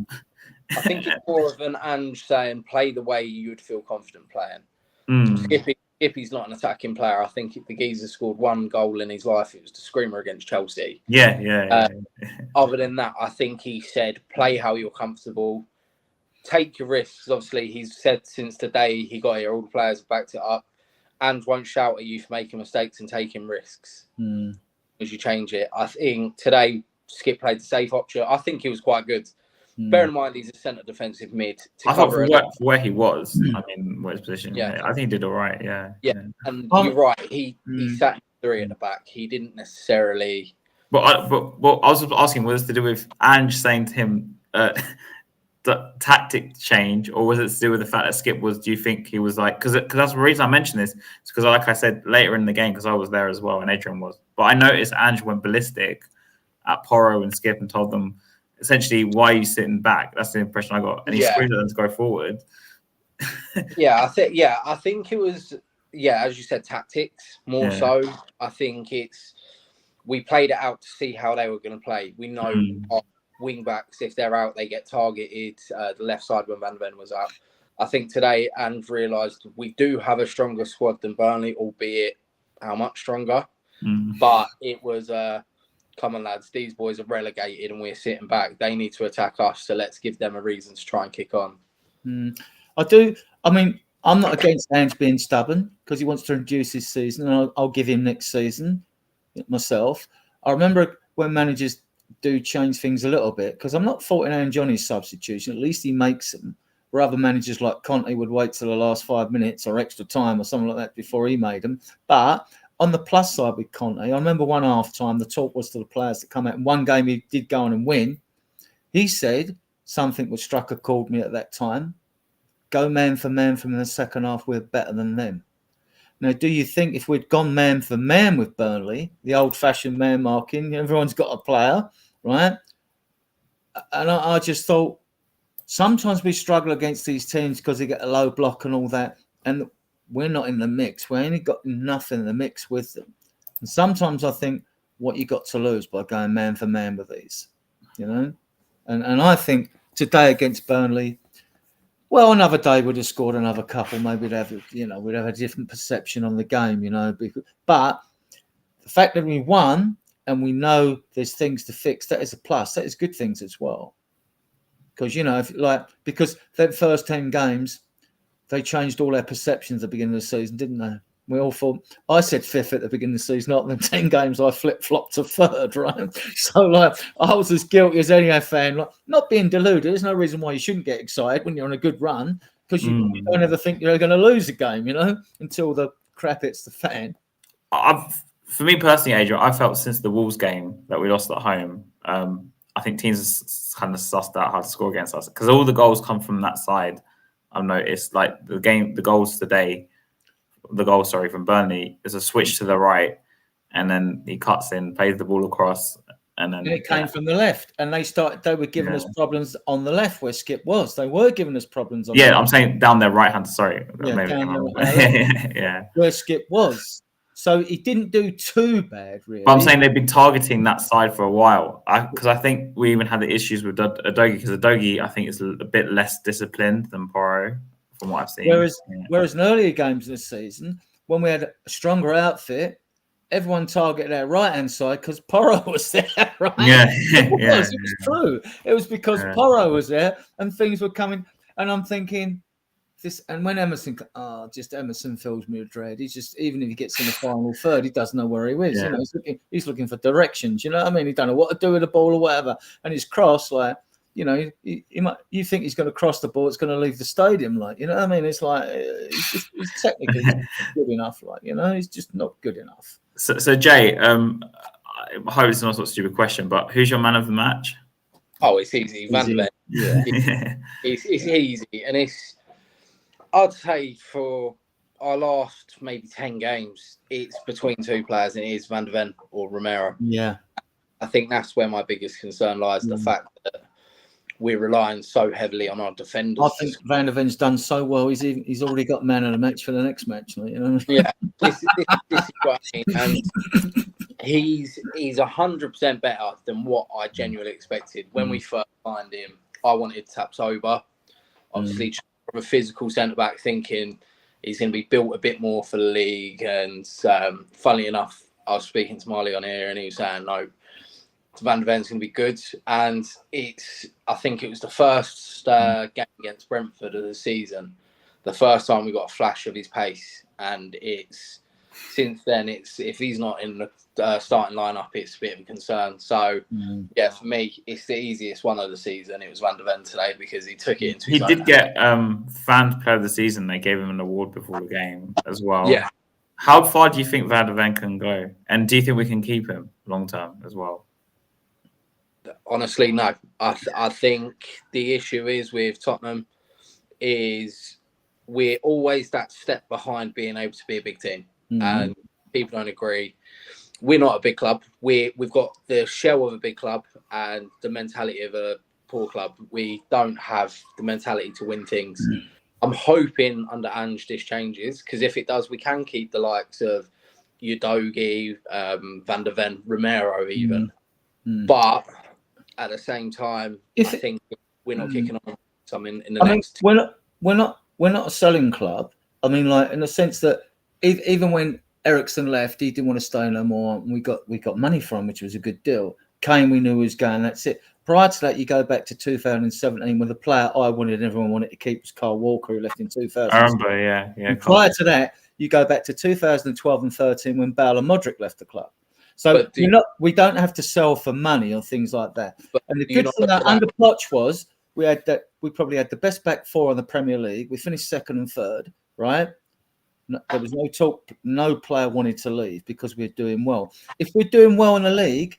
I think it's more of an Ange saying, play the way you would feel confident playing. Skippy's not an attacking player. I think the geezer scored 1 goal in his life. It was the screamer against Chelsea. Other than that, I think he said, play how you're comfortable. Take your risks. Obviously, he's said since the day he got here, all the players have backed it up. And won't shout at you for making mistakes and taking risks as you change it. I think today Skip played the safe option. I think he was quite good. Bear in mind he's a centre defensive mid. I thought for where he was, I mean, what his position. I think he did all right. And you're right. He sat 3 at the back. He didn't necessarily. But I was asking, was it to do with Ange saying to him, the tactic change, or was it to do with the fact that Skip was? Do you think he was like? Because that's the reason I mentioned this. It's because, like I said later in the game, because I was there as well and Adrian was. But I noticed Ange went ballistic at Porro and Skip and told them essentially, "Why are you sitting back?" That's the impression I got, and he screamed at them to go forward. I think it was as you said, tactics more so. I think we played it out to see how they were going to play. We know. Wing backs, if they're out, they get targeted. The left side when Van Ven was out. I think today and realised we do have a stronger squad than Burnley, albeit how much stronger. But it was, come on lads, these boys are relegated and we're sitting back. They need to attack us, so let's give them a reason to try and kick on. I mean, I'm not against Ange being stubborn because he wants to reduce his season, and I'll give him next season myself. I remember when managers do change things a little bit, because I'm not faulting Ange on his substitution. At least he makes them. Where other managers like Conte would wait till the last 5 minutes or extra time or something like that before he made them. But on the plus side with Conte, I remember one half time the talk was to the players that come out. In one game he did go on and win. He said something which struck a chord with me at that time: go man for man from the second half, we're better than them. Now, do you think if we'd gone man for man with Burnley, the old-fashioned man marking, everyone's got a player, right? And I just thought sometimes we struggle against these teams because they get a low block and all that, and we're not in the mix. We ain't got nothing in the mix with them. And sometimes I think what you got to lose by going man for man with these, And I think today against Burnley, well, another day we'd have scored another couple. Maybe we'd have a different perception on the game, But the fact that we won and we know there's things to fix, that is a plus. That is good things as well. Because, because that first 10 games, they changed all their perceptions at the beginning of the season, didn't they? We all thought, I said 5th at the beginning of the season, not in 10 games I flip-flopped to 3rd, right? So, I was as guilty as any fan, not being deluded. There's no reason why you shouldn't get excited when you're on a good run, because you don't ever think you're going to lose a game, until the crap hits the fan. For me personally, Adrian, I felt since the Wolves game that we lost at home, I think teams kind of sussed out how to score against us, because all the goals come from that side. I've noticed, the goals today, from Burnley is a switch to the right, and then he cuts in, plays the ball across, and then it came from the left, and they were giving us problems on the left where Skip was. They were giving us problems on the left. I'm saying down their right hand. Sorry, where Skip was. So he didn't do too bad, really. But I'm saying they've been targeting that side for a while, because I think we even had the issues with Udogie, because Udogie, I think, is a bit less disciplined than Porro, from what I've seen. Whereas in earlier games this season, when we had a stronger outfit, everyone targeted our right-hand side because Porro was there, right? It was true. It was because Porro was there and things were coming. And I'm thinking, And when Emerson, Emerson fills me with dread. He's just, even if he gets in the final third, he doesn't know where he is. Yeah. You know, he's looking for directions. You know what I mean? He don't know what to do with the ball or whatever. And his cross, like, you know, you think he's going to cross the ball, it's going to leave the stadium, like, you know what I mean? It's like he's technically not good enough, like, you know, he's just not good enough. So Jay, I hope it's not a sort of stupid question, but who's your man of the match? Oh, it's easy, Van der Ven. Yeah, it's easy, and I'd say for our last maybe 10 games, it's between two players, and it is Van der Ven or Romero. Yeah, I think that's where my biggest concern lies. The fact that we're relying so heavily on our defenders. I think Van der Ven's done so well. He's already got man of the match for the next match. Like, you know. Yeah, this is what I mean. And he's 100% better than what I genuinely expected when we first signed him. I wanted Tapsoba, obviously from a physical centre back, thinking he's going to be built a bit more for the league. And funnily enough, I was speaking to Marley on here, and he was saying no. Van der Ven's going to be good, and I think it was the first game against Brentford of the season, the first time we got a flash of his pace, and since then if he's not in the starting lineup, it's a bit of a concern. So yeah, for me, it's the easiest one of the season. It was Van der Ven today because he took it into. He did get fan player of the season. They gave him an award before the game as well. Yeah. How far do you think Van der Ven can go, and do you think we can keep him long term as well? Honestly, no. I think the issue is with Tottenham is we're always that step behind being able to be a big team. And people don't agree. We're not a big club. We've got the shell of a big club and the mentality of a poor club. We don't have the mentality to win things. I'm hoping under Ange this changes, because if it does, we can keep the likes of Udogie, Van der Ven, Romero even. But at the same time, I think we're not kicking on something in the next. We're not a selling club. I mean, like, in the sense that even when Ericsson left, he didn't want to stay no more, and we got money from him, which was a good deal. Kane, we knew was going. That's it. Prior to that, you go back to 2017, when the player everyone wanted to keep was Carl Walker, who left in 2000. I remember, yeah. And prior to that, you go back to 2012 and 13 when Bale and Modric left the club. So we don't have to sell for money or things like that. And the good thing under Poch was we probably had the best back four in the Premier League. We finished second and third, right? There was no talk. No player wanted to leave because we're doing well. If we're doing well in the league,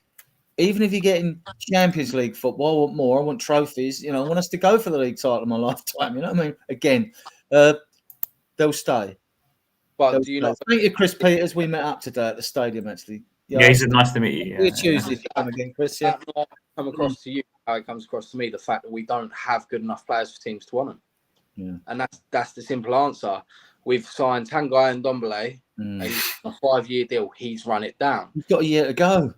even if you're getting Champions League football, I want more. I want trophies. You know, I want us to go for the league title in my lifetime. You know what I mean? Again, they'll stay. But do you not? Thank you, Chris Peters. We met up today at the stadium, actually. Yeah, he said nice to meet you. We're Tuesday to come again, Chris. Yeah. Come across to you how it comes across to me, the fact that we don't have good enough players for teams to want them. Yeah. And that's the simple answer. We've signed Tanguy and Ndombele, a 5-year deal. He's run it down. He's got a year to go.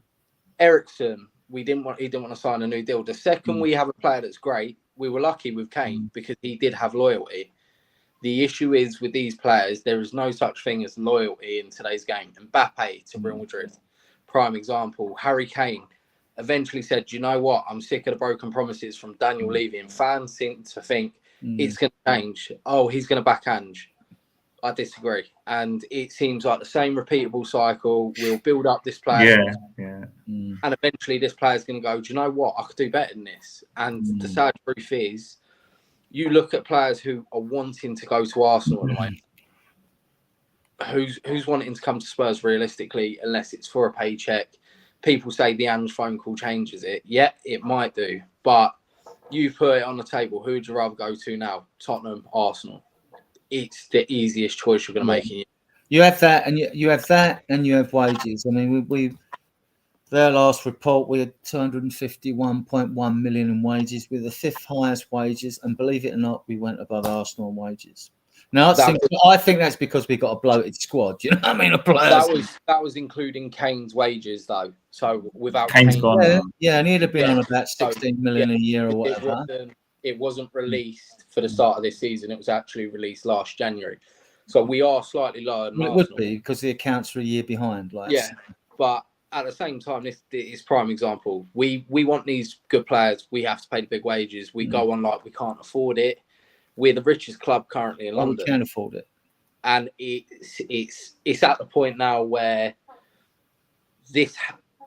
Ericsson, he didn't want to sign a new deal. The second we have a player that's great, we were lucky with Kane because he did have loyalty. The issue is with these players, there is no such thing as loyalty in today's game. Mbappe to Real Madrid, prime example. Harry Kane eventually said, you know what? I'm sick of the broken promises from Daniel Levy, and fans seem to think it's going to change. Oh, he's going to back Ange. I disagree. And it seems like the same repeatable cycle. We'll build up this player. Yeah. And eventually this player's going to go, do you know what? I could do better than this. And the sad truth is, you look at players who are wanting to go to Arsenal at the moment. Who's wanting to come to Spurs realistically, unless it's for a paycheck? People say the Ange phone call changes it. Yeah, it might do. But you put it on the table. Who would you rather go to now? Tottenham, Arsenal. It's the easiest choice you're going to make. You have that, and you have that, and you have wages. I mean, we their last report, we had 251.1 million in wages. We're the 5th highest wages, and believe it or not, we went above Arsenal in wages. Now, I think that's because we got a bloated squad. You know what I mean? That was including Kane's wages, though. So without Kane's gone, and he'd have been on about 16 million a year or whatever. It wasn't released for the start of this season. It was actually released last January. So we are slightly lower than Arsenal. It would be because the accounts are a year behind. But at the same time, this is prime example. We want these good players. We have to pay the big wages. We go on like we can't afford it. we're the richest club currently in London. We can afford it. And it's at the point now where this,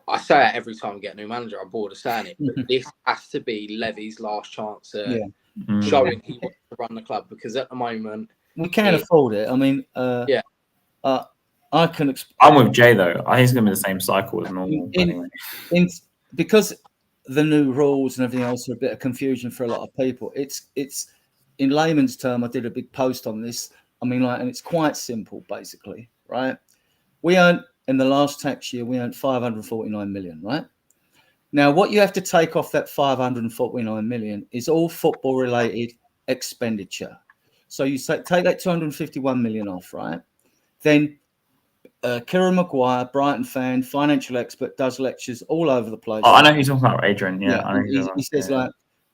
I say it every time we get a new manager, I'm bored of saying it, but this has to be Levy's last chance at showing he wants to run the club, because at the moment we can't afford it. I mean, I can. I'm with Jay though. I think it's going to be the same cycle as normal. Because the new rules and everything else are a bit of confusion for a lot of people. It's in layman's term. I did a big post on this. I mean, and it's quite simple, basically, right? We earned in the last tax year, we earned 549 million, right? Now, what you have to take off that 549 million is all football-related expenditure. So you take that 251 million off, right? Then Kieran Maguire, Brighton fan, financial expert, does lectures all over the place. Oh, I know who you're talking about, Adrian. Yeah, I know he says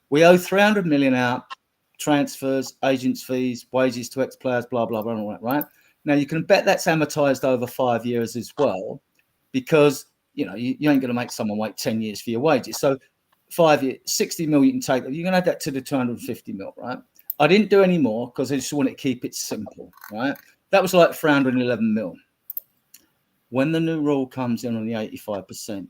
we owe 300 million out, transfers, agents' fees, wages to ex-players, blah, blah, blah, all that, right? Now, you can bet that's amortized over 5 years as well, because, you ain't going to make someone wait 10 years for your wages. So 5 years, 60 mil you can take. You can add that to the 250 mil, right? I didn't do any more because I just wanted to keep it simple, right? That was like 311 mil. When the new rule comes in on the 85%,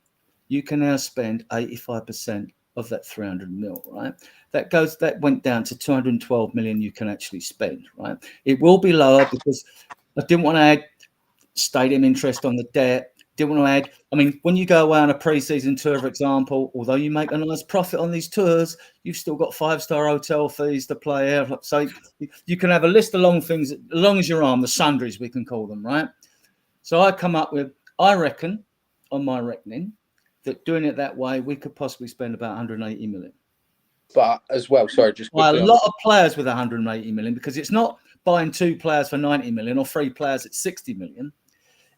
you can now spend 85% of that 300 mil, right? That went down to 212 million you can actually spend, right? It will be lower because I didn't want to add stadium interest on the debt. Didn't want to add, I mean, when you go away on a pre-season tour, for example, although you make a nice profit on these tours, you've still got 5-star hotel fees to play out. So you can have a list of long things, as long as you're on the sundries, we can call them, right? So I come up with, I reckon, on my reckoning, that doing it that way, we could possibly spend about 180 million. But as well, sorry, just buy a lot of players with 180 million, because it's not buying 2 players for 90 million or 3 players at 60 million.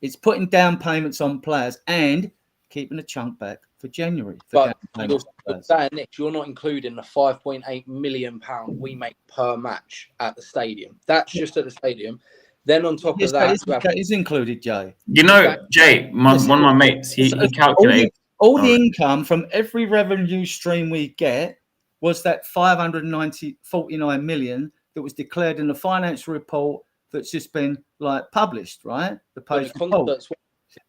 It's putting down payments on players and keeping a chunk back for January. But you're saying, Nick, you're not including the £5.8 million we make per match at the stadium. That's just at the stadium. Then on top of that, that is included, Jay. Jay, one of my mates, he calculated all the income from every revenue stream we get was that 49 million that was declared in the financial report that's just been published, right? The page report.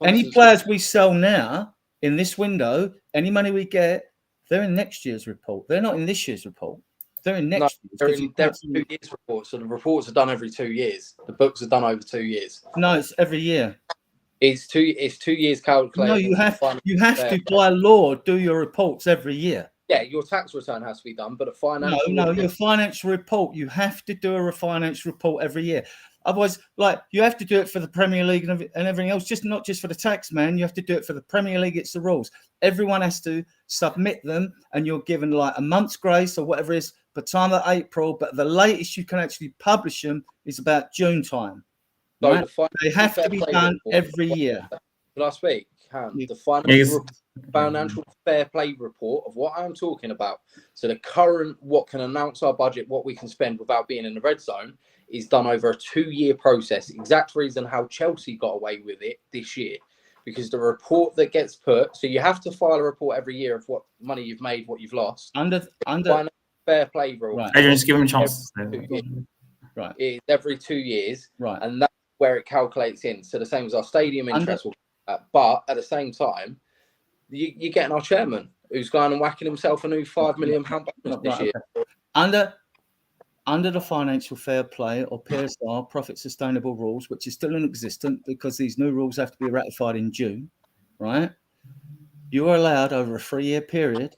Any players we sell now in this window, any money we get, they're in next year's report. They're not in this year's report. They're in next year's. They're 2 years reports. So the reports are done every 2 years. The books are done over 2 years. No, it's every year. It's 2 years calculated. No, you have to, by law, do your reports every year. Yeah, your tax return has to be done, but a financial your financial report, you have to do a financial report every year. Otherwise, you have to do it for the Premier League and everything else, not just for the tax, man. You have to do it for the Premier League. It's the rules. Everyone has to submit them, and you're given a month's grace or whatever it is by time of April. But the latest you can actually publish them is about June time. So right? They have to be done every year. Last week, the financial fair play report of what I'm talking about. So the current, what can announce our budget, what we can spend without being in the red zone, is done over a 2-year process. Exact reason how Chelsea got away with it this year, because the report that gets put, so you have to file a report every year of what money you've made, what you've lost. Under fair play rule. Right. Adrian, just give him a chance. Right. It's every 2 years. Right. And that's where it calculates in. So the same as our stadium interest. But at the same time, you're getting our chairman who's going and whacking himself a new £5 million bonus this year. Under the financial fair play or PSR, profit sustainable rules, which is still in existence because these new rules have to be ratified in June, right? You are allowed over a 3-year period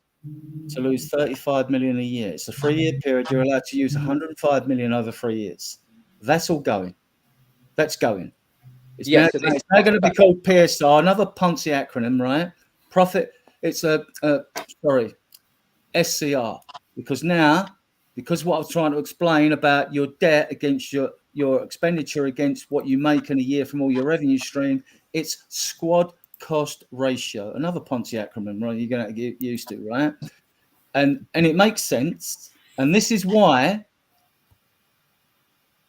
to lose 35 million a year. It's a 3-year period. You're allowed to use 105 million over 3 years. That's all going. That's going. It's now going to be called PSR, another Ponzi acronym, right? Profit. It's SCR, because what I was trying to explain about your debt against your expenditure against what you make in a year from all your revenue stream, it's squad cost ratio, another Ponzi acronym, right? You're going to get used to, right? And it makes sense. And this is why,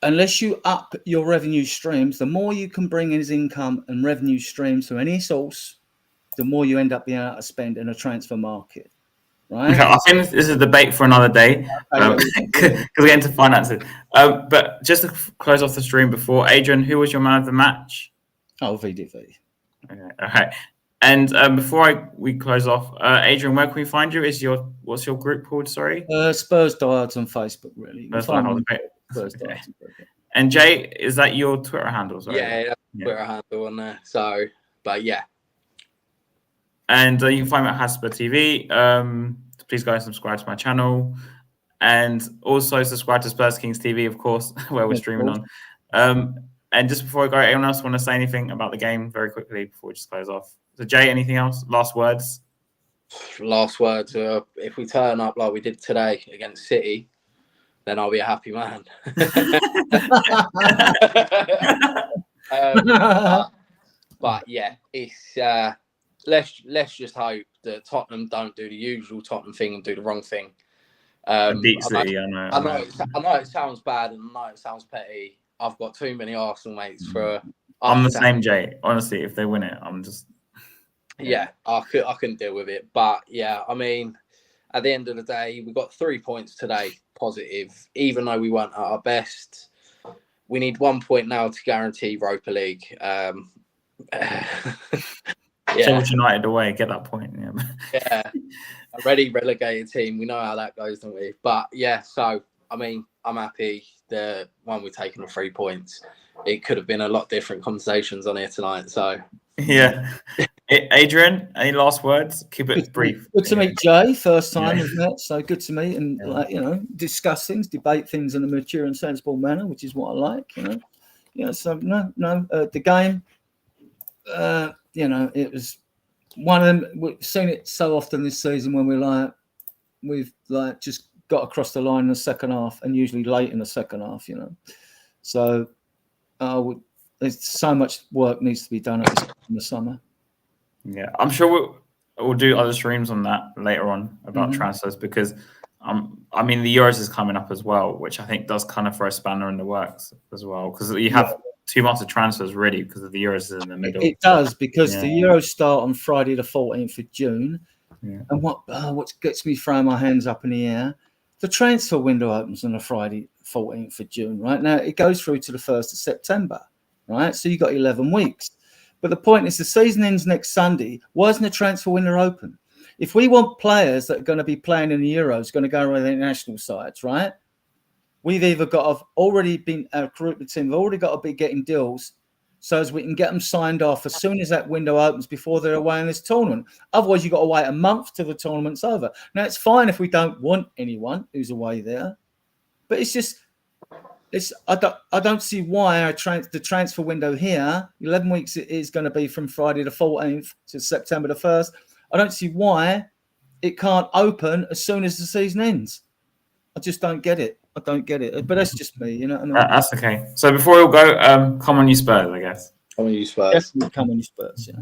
unless you up your revenue streams, the more you can bring in as income and revenue streams from any source, the more you end up being able to spend in a transfer market. right? Okay, I think this is a debate for another day because we get into finances. But just to close off the stream before, Adrian, who was your man of the match? Oh, VDV. Okay, all right. And before we close off, Adrian, where can we find you? What's your group called? Sorry, Spurs Diehards on Facebook. Really, you can Spurs find Diehards, me on okay. Spurs Okay. Diehards. And Jay, is that your Twitter handle? Sorry. Yeah, Twitter handle on there. So, but yeah. And you can find me at Hotspur TV. Please go and subscribe to my channel. And also subscribe to Spurs Kings TV, of course, where we're streaming on. And just before I go, anyone else want to say anything about the game very quickly before we just close off? So, Jay, anything else? Last words? Last words. If we turn up like we did today against City, then I'll be a happy man. But yeah, it's let's just hope that Tottenham don't do the usual Tottenham thing and do the wrong thing. Beat City, I know it sounds bad and I know it sounds petty. I've got too many Arsenal mates for. I'm the same, Jay. Honestly, if they win it, I'm just. Yeah, I couldn't deal with it. But yeah, I mean, at the end of the day, we got 3 points today, positive. Even though we weren't at our best, we need 1 point now to guarantee Europa League. Yeah. Sheffield United away, get that point. Yeah, already relegated team. We know how that goes, don't we? But yeah, so I mean, I'm happy. The one we're taking the 3 points. It could have been a lot different conversations on here tonight. So yeah. Adrian, any last words? Keep it brief. Good to meet Jay. First time, isn't it? So good to meet and discuss things, debate things in a mature and sensible manner, which is what I like. So the game. It was one of them. We've seen it so often this season when we've just got across the line in the second half, and usually late in the second half. So there's so much work needs to be done in the summer. Yeah, I'm sure we'll do other streams on that later on about transfers because I mean the Euros is coming up as well, which I think does kind of throw a spanner in the works as well because you have 2 months of transfers ready because of the Euros in the middle. It does because the Euros start on Friday the 14th of June. Yeah. And what gets me throwing my hands up in the air, the transfer window opens on a Friday 14th of June, right? Now it goes through to the 1st of September, right? So you got 11 weeks. But the point is the season ends next Sunday. Why isn't the transfer window open? If we want players that are going to be playing in the Euros, going to go around the international sides, right? We've either got to have already been a group of teams, already got to be getting deals so as we can get them signed off as soon as that window opens before they're away in this tournament. Otherwise, you've got to wait a month till the tournament's over. Now, it's fine if we don't want anyone who's away there, but it's just, I don't see why the transfer window here, 11 weeks it is going to be from Friday the 14th to September the 1st. I don't see why it can't open as soon as the season ends. I just don't get it. I don't get it. But that's just me, That's okay. So before we go, come on you Spurs, I guess. Come on you Spurs. Definitely come on you Spurs, yeah.